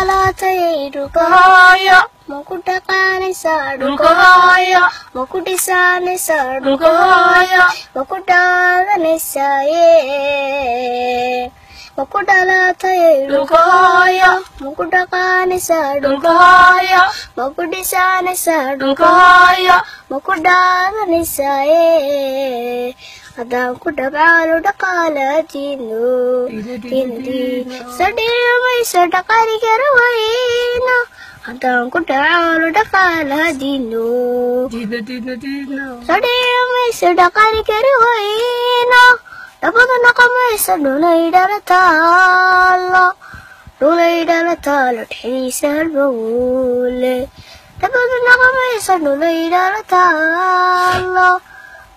dhalatay dhulka hooyo ma ku dhaqaanaysaa dhulka hooyo ma ku dhisanaysaa dhulka hooyo ma ku dhaadanaysaa ma ku dhalatay dhulka hooyo ma ku dhaqaanaysaa dhulka hooyo ma ku dhisanaysaa dhulka hooyo ma ku dhaadanaysaa haddaan ku dhabcaalo dhaqaalaadiino sadhiimayso dhaqaali kara wayno haddaan ku dhabcaalo dhaqaalaadiino sadhiimayso dhaqaali kara wayno dhabadu naqamayso dhulay dhalataalo dhexdiisa halbowle dhabadu naqamayso dhulay dhalataalo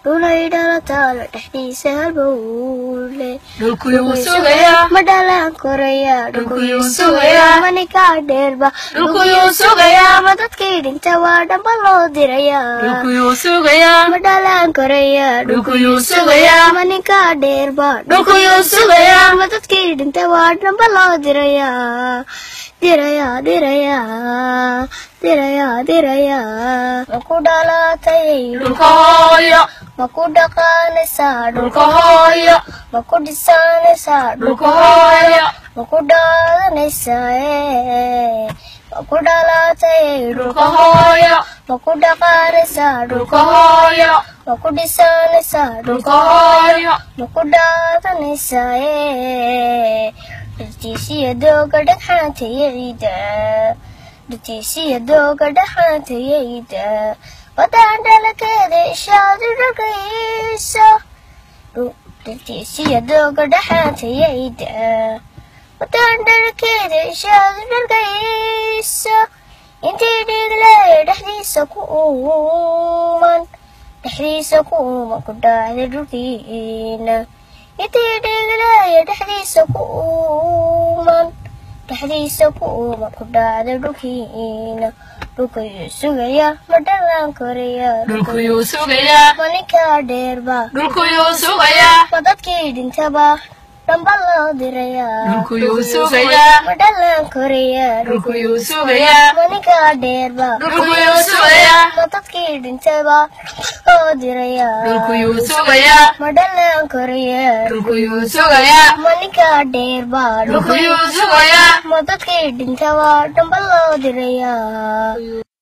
dhulay dhalataalo dhexdiisa halbowle dhulkuyuu sugayaa ma dhalaan korayaa dhulkuyuu sugayaa manikaa dheerba dhulkuyuu sugayaa ma dadkii dhinta waa dhamba loo dirayaa dhulkuyuu sugayaa ma dhalaan korayaa dhulkuyuu sugayaa manikaa dheerba dhulkuyuu sugayaa ma dadkii dhinta waa dhamba loo dirayaa dirayaa ma ku dhalatay dhulka hooyo ma ku dhaqaanaysaa dhulka hooyo ma ku dhisanaysaa dhulka hooyo ma ku dhaadanaysaa ma ku dhalatay dhulka hooyo ma ku dhaqaanaysaa dhulka hooyo ma ku dhisanaysaa dhulka hooyo ma ku dhaadanaysaa dhirtiisiya dooga dhagxaantaya ciida dhirtiisiya dooga dhagxaantaya ciida wadaan dhalakeeda ishaadu dhagayso dhirtiisiya dooga dhagxaantaya ciida wadaan dhalakeeda ishaadu dhagayso intii dhiiglaya dhexdiisa ku uuman ku dhacda dhulkiina intii dhiiglaya dhexdiisa ku uuman ku dhacda dhulkiina dhulkuyuu sugayaa ma dhalaan korayaa dhulkuyuu sugayaa manikaa dheerba dhulkuyuu sugayaa ma dadkii dhintaba dhamba loo dirayaa dhulkuyuu sugayaa ma dhalaan korayaa dhulkuyuu sugayaa manikaa dheerba dhulkuyuu sugayaa ma dadkii dhintaba loo dirayaa dhulkuyuu sugayaa ma dhalaan korayaa dhulkuyuu sugayaa manikaa dheerba dhulkuyuu sugayaa ma dadkii dhintaba dhamba loo dirayaa